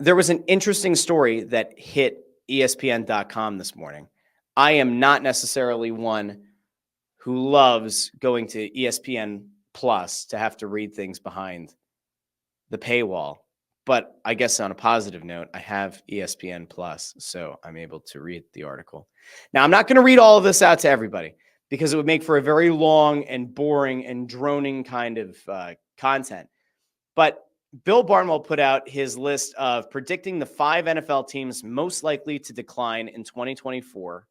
There was an interesting story that hit ESPN.com this morning. I am not necessarily one who loves going to ESPN Plus to have to read things behind the paywall. But I guess on a positive note, I have ESPN Plus, so I'm able to read the article. Now, I'm not going to read all of this out to everybody because it would make for a very long and boring and droning kind of content. But Bill Barnwell put out his list of predicting the 5 NFL teams most likely to decline in 2024.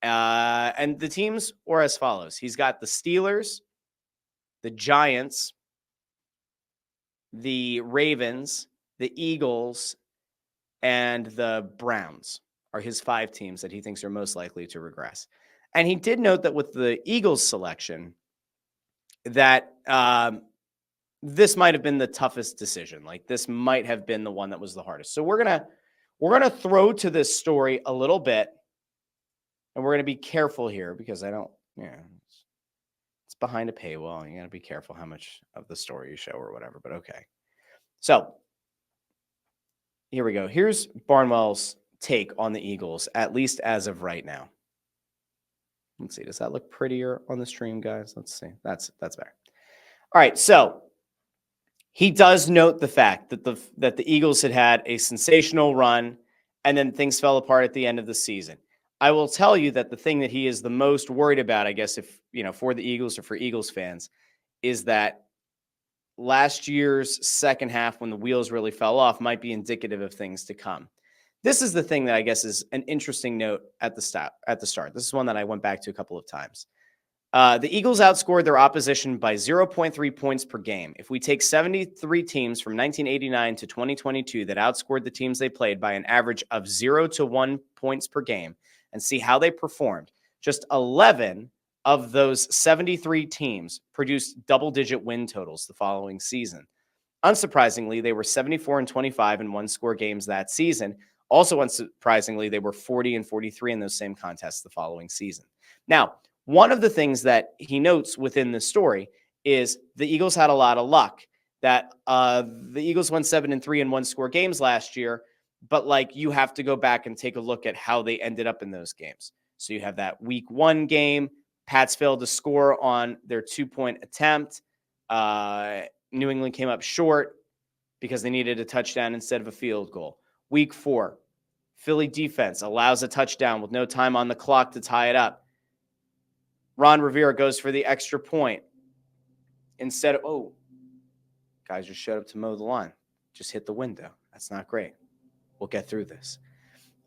And the teams were as follows. He's got the Steelers, the Giants, the Ravens, the Eagles, and the Browns are his 5 teams that he thinks are most likely to regress. And he did note that with the Eagles selection, that this might have been the toughest decision. Like this might have been the one that was the hardest. So we're gonna throw to this story a little bit, and we're gonna be careful here because it's behind a paywall. You gotta be careful how much of the story you show or whatever. But okay, so here we go. Here's Barnwell's take on the Eagles, at least as of right now. Let's see. Does that look prettier on the stream, guys? Let's see. That's better. All right, so he does note the fact that the Eagles had a sensational run and then things fell apart at the end of the season. I will tell you that the thing that he is the most worried about, I guess, if for the Eagles or for Eagles fans, is that last year's second half when the wheels really fell off might be indicative of things to come. This is the thing that I guess is an interesting note at the start. This is one that I went back to a couple of times. The Eagles outscored their opposition by 0.3 points per game. If we take 73 teams from 1989 to 2022 that outscored the teams they played by an average of 0 to 1 points per game and see how they performed, just 11 of those 73 teams produced double-digit win totals the following season. Unsurprisingly, they were 74-25 in one-score games that season. Also unsurprisingly, they were 40-43 in those same contests the following season. Now, one of the things that he notes within the story is the Eagles had a lot of luck. That the Eagles won 7-3 in one-score games last year, but you have to go back and take a look at how they ended up in those games. So you have that week 1 game, Pats failed to score on their 2-point attempt. New England came up short because they needed a touchdown instead of a field goal. Week 4, Philly defense allows a touchdown with no time on the clock to tie it up. Ron Rivera goes for the extra point. Instead of, guys just showed up to mow the lawn. Just hit the window. That's not great. We'll get through this.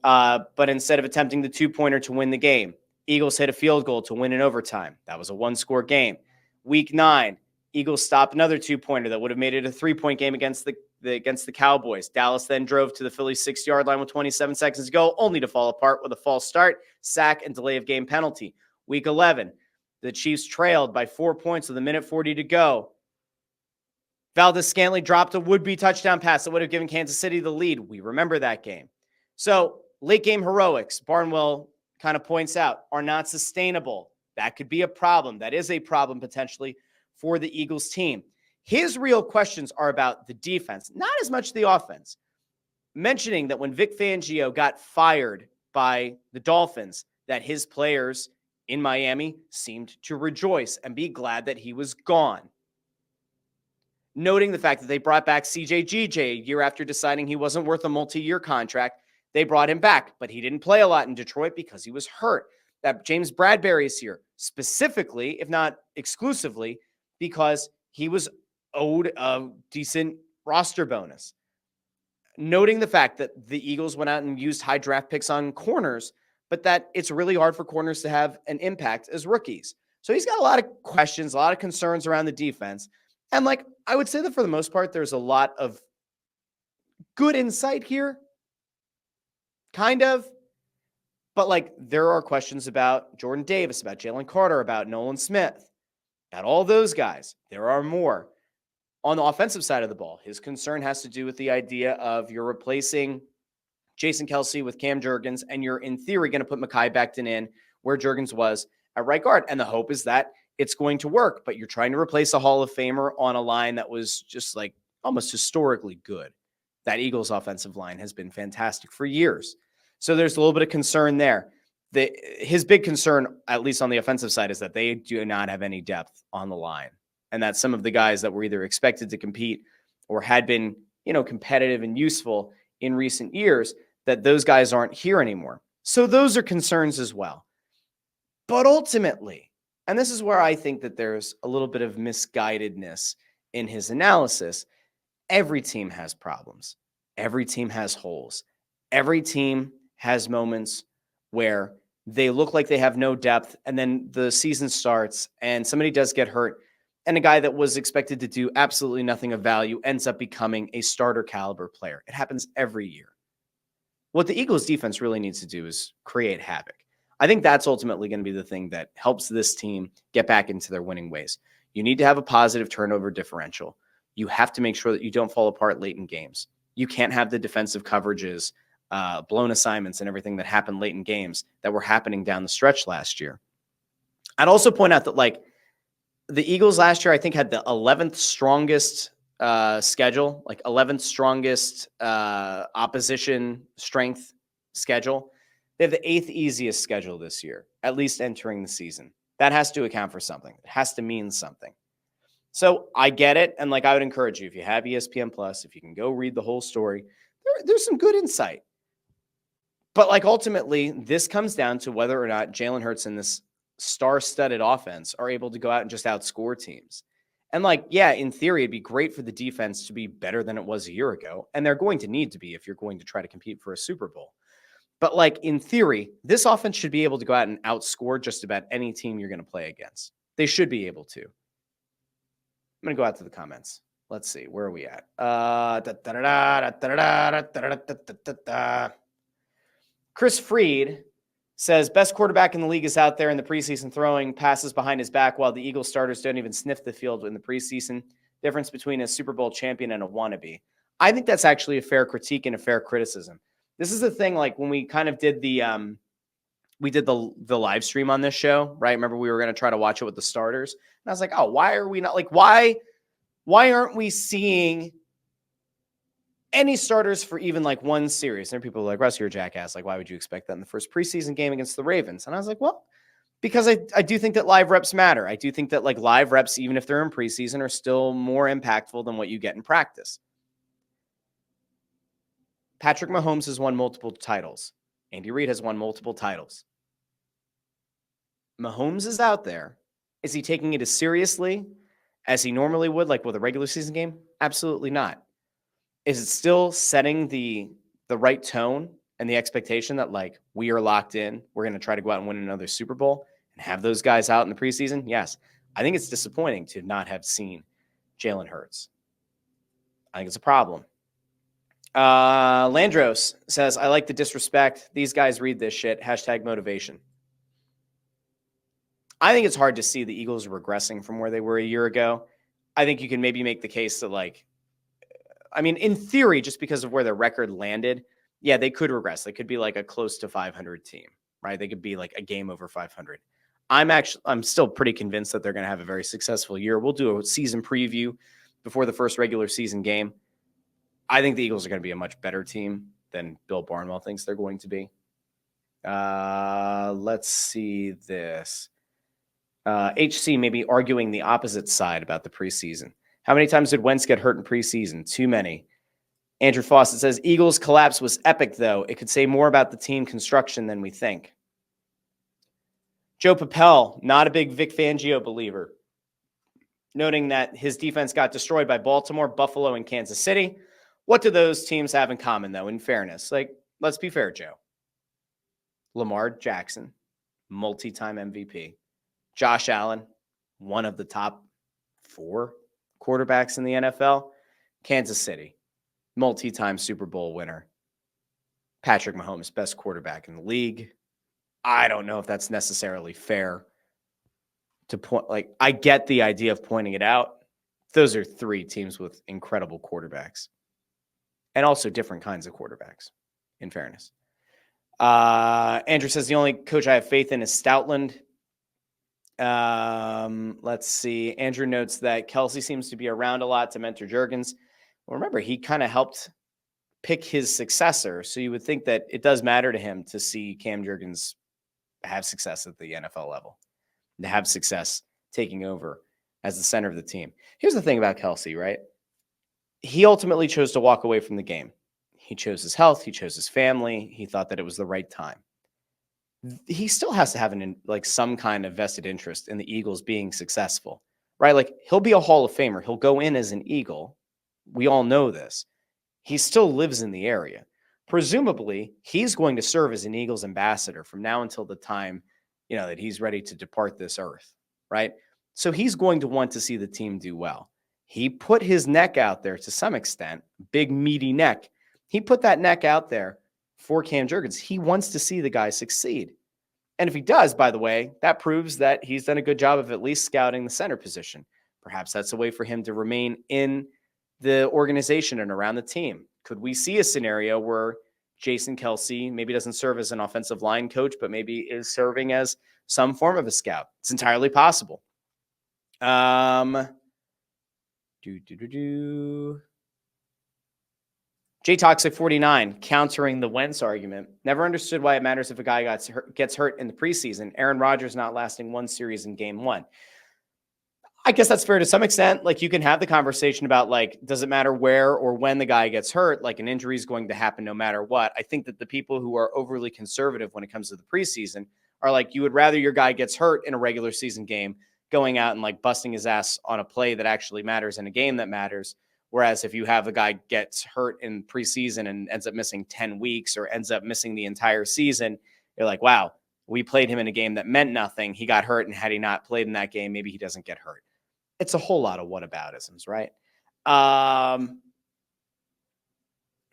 But instead of attempting the 2-pointer to win the game, Eagles hit a field goal to win in overtime. That was a 1-score game. Week 9, Eagles stopped another 2-pointer that would have made it a 3-point game against the Cowboys. Dallas then drove to the Philly 6-yard line with 27 seconds to go, only to fall apart with a false start, sack, and delay of game penalty. Week 11, the Chiefs trailed by 4 points with 1:40 to go. Valdez-Scantling dropped a would-be touchdown pass that would have given Kansas City the lead. We remember that game. So late game heroics, Barnwell kind of points out, are not sustainable. That could be a problem. That is a problem potentially for the Eagles team. His real questions are about the defense, not as much the offense. Mentioning that when Vic Fangio got fired by the Dolphins, that his players in Miami seemed to rejoice and be glad that he was gone. Noting the fact that they brought back CJ a year after deciding he wasn't worth a multi-year contract. They brought him back, but he didn't play a lot in Detroit because he was hurt. That James Bradbury is here specifically, if not exclusively, because he was owed a decent roster bonus. Noting the fact that the Eagles went out and used high draft picks on corners, but that it's really hard for corners to have an impact as rookies. So he's got a lot of questions, a lot of concerns around the defense. And I would say that for the most part, there's a lot of good insight here. Kind of. But there are questions about Jordan Davis, about Jalen Carter, about Nolan Smith, about all those guys. There are more. On the offensive side of the ball, his concern has to do with the idea of you're replacing Jason Kelce with Cam Jurgens, and you're in theory going to put Mekhi Becton in where Jurgens was at right guard. And the hope is that it's going to work, but you're trying to replace a Hall of Famer on a line that was just almost historically good. That Eagles offensive line has been fantastic for years. So there's a little bit of concern there. His big concern, at least on the offensive side, is that they do not have any depth on the line. And that some of the guys that were either expected to compete or had been, competitive and useful in recent years, that those guys aren't here anymore. So those are concerns as well. But ultimately, and this is where I think that there's a little bit of misguidedness in his analysis, every team has problems. Every team has holes. Every team has moments where they look like they have no depth, and then the season starts and somebody does get hurt, and a guy that was expected to do absolutely nothing of value ends up becoming a starter caliber player. It happens every year. What the Eagles defense really needs to do is create havoc. I think that's ultimately going to be the thing that helps this team get back into their winning ways. You need to have a positive turnover differential. You have to make sure that you don't fall apart late in games. You can't have the defensive coverages, blown assignments, and everything that happened late in games that were happening down the stretch last year. I'd also point out that, the Eagles last year, I think, had the 11th strongest schedule, 11th strongest opposition strength schedule. They have the 8th easiest schedule this year, at least entering the season. That has to account for something. It has to mean something. So I get it. And I would encourage you, if you have ESPN Plus, if you can go read the whole story, there's some good insight. But ultimately, this comes down to whether or not Jalen Hurts and this star-studded offense are able to go out and just outscore teams. And in theory, it'd be great for the defense to be better than it was a year ago. And they're going to need to be if you're going to try to compete for a Super Bowl. But in theory, this offense should be able to go out and outscore just about any team you're going to play against. They should be able to. I'm going to go out to the comments. Let's see. Where are we at? Chris Freed says, best quarterback in the league is out there in the preseason throwing passes behind his back while the Eagles starters don't even sniff the field in the preseason. Difference between a Super Bowl champion and a wannabe. I think that's actually a fair critique and a fair criticism. This is the thing, when we kind of did the live stream on this show, right? Remember, we were going to try to watch it with the starters. And I was like, oh, why are we not why aren't we seeing any starters for even one series? And people are like, Russ, you're a jackass. Why would you expect that in the first preseason game against the Ravens? And I was like, well, because I do think that live reps matter. I do think that live reps, even if they're in preseason, are still more impactful than what you get in practice. Patrick Mahomes has won multiple titles. Andy Reid has won multiple titles. Mahomes is out there. Is he taking it as seriously as he normally would, with a regular season game? Absolutely not. Is it still setting the right tone and the expectation that we are locked in, we're going to try to go out and win another Super Bowl and have those guys out in the preseason? Yes. I think it's disappointing to not have seen Jalen Hurts. I think it's a problem. Landros says, I like the disrespect. These guys read this shit. #motivation. I think it's hard to see the Eagles regressing from where they were a year ago. I think you can maybe make the case that in theory, just because of where their record landed, yeah, they could regress. They could be a close to 500 team, right? They could be a game over 500. I'm still pretty convinced that they're going to have a very successful year. We'll do a season preview before the first regular season game. I think the Eagles are going to be a much better team than Bill Barnwell thinks they're going to be. Let's see this. HC may be arguing the opposite side about the preseason. How many times did Wentz get hurt in preseason? Too many. Andrew Fawcett says, Eagles collapse was epic, though. It could say more about the team construction than we think. Joe Papel, not a big Vic Fangio believer, noting that his defense got destroyed by Baltimore, Buffalo, and Kansas City. What do those teams have in common, though, in fairness? Let's be fair, Joe. Lamar Jackson, multi-time MVP. Josh Allen, one of the top 4 quarterbacks in the NFL. Kansas City, multi-time Super Bowl winner. Patrick Mahomes, best quarterback in the league. I don't know if that's necessarily fair to point. I get the idea of pointing it out. Those are 3 teams with incredible quarterbacks. And also different kinds of quarterbacks, in fairness. Andrew says, the only coach I have faith in is Stoutland. Let's see. Andrew notes that Kelsey seems to be around a lot to mentor Juergens. Well, remember, he kind of helped pick his successor. So you would think that it does matter to him to see Cam Jurgens have success at the NFL level, to have success taking over as the center of the team. Here's the thing about Kelce, right? He ultimately chose to walk away from the game. He chose his health. He chose his family. He thought that it was the right time. He still has to have some kind of vested interest in the Eagles being successful, right? Like, he'll be a Hall of Famer. He'll go in as an Eagle. We all know this. He still lives in the area. Presumably, he's going to serve as an Eagles ambassador from now until the time, that he's ready to depart this earth, right? So he's going to want to see the team do well. He put his neck out there to some extent, big meaty neck. He put that neck out there for Cam Jurgens. He wants to see the guy succeed. And if he does, by the way, that proves that he's done a good job of at least scouting the center position. Perhaps that's a way for him to remain in the organization and around the team. Could we see a scenario where Jason Kelce maybe doesn't serve as an offensive line coach, but maybe is serving as some form of a scout? It's entirely possible. JToxic49 countering the Wentz argument. Never understood why it matters if a guy gets hurt in the preseason. Aaron Rodgers not lasting one series in game one. I guess that's fair to some extent. Like, you can have the conversation about, like, does it matter where or when the guy gets hurt? Like, an injury is going to happen no matter what. I think that the people who are overly conservative when it comes to the preseason are like, you would rather your guy gets hurt in a regular season game going out and like busting his ass on a play that actually matters in a game that matters. Whereas if you have a guy gets hurt in preseason and ends up missing 10 weeks or ends up missing the entire season, you're like, wow, we played him in a game that meant nothing. He got hurt, and had he not played in that game, maybe he doesn't get hurt. It's a whole lot of whataboutisms, right?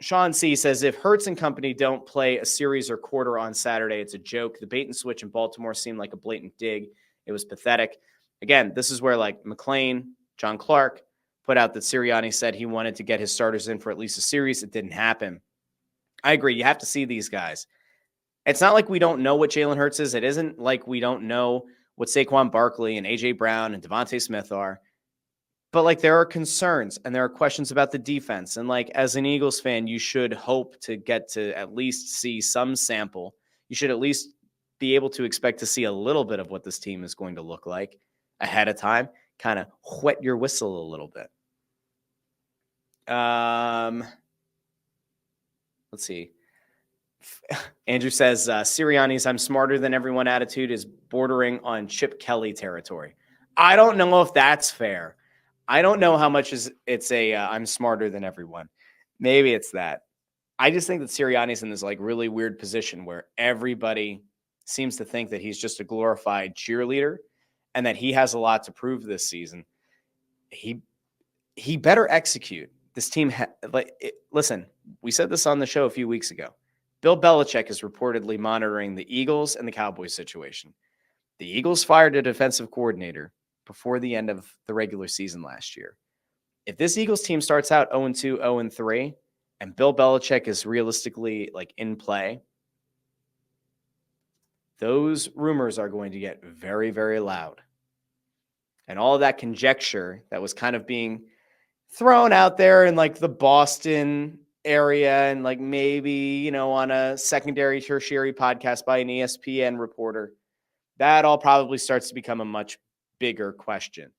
Sean C. says, if Hurts and company don't play a series or quarter on Saturday, it's a joke. The bait and switch in Baltimore seemed like a blatant dig. It was pathetic. Again, this is where like McClain, John Clark put out that Sirianni said he wanted to get his starters in for at least a series. It didn't happen. I agree. You have to see these guys. It's not like we don't know what Jalen Hurts is. It isn't like we don't know what Saquon Barkley and A.J. Brown and Devontae Smith are. But like, there are concerns and there are questions about the defense. And like, as an Eagles fan, you should hope to get to at least see some sample. You should at least be able to expect to see a little bit of what this team is going to look like ahead of time. Kind of whet your whistle a little bit. Let's see. Andrew says, Sirianni's "I'm smarter than everyone" attitude is bordering on Chip Kelly territory. I don't know if that's fair. I don't know how much it's I'm smarter than everyone. Maybe it's that. I just think that Sirianni's in this like really weird position where everybody seems to think that he's just a glorified cheerleader and that he has a lot to prove this season. He better execute. This team, listen, we said this on the show a few weeks ago. Bill Belichick is reportedly monitoring the Eagles and the Cowboys situation. The Eagles fired a defensive coordinator before the end of the regular season last year. If this Eagles team starts out 0-2, 0-3, and Bill Belichick is realistically like in play, those rumors are going to get very, very loud. And all of that conjecture that was kind of being thrown out there in like the Boston area and like maybe, on a secondary, tertiary podcast by an ESPN reporter, that all probably starts to become a much bigger question.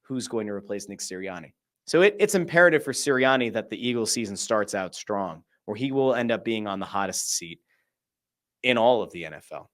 Who's going to replace Nick Sirianni? So it's imperative for Sirianni that the Eagles season starts out strong, or he will end up being on the hottest seat in all of the NFL.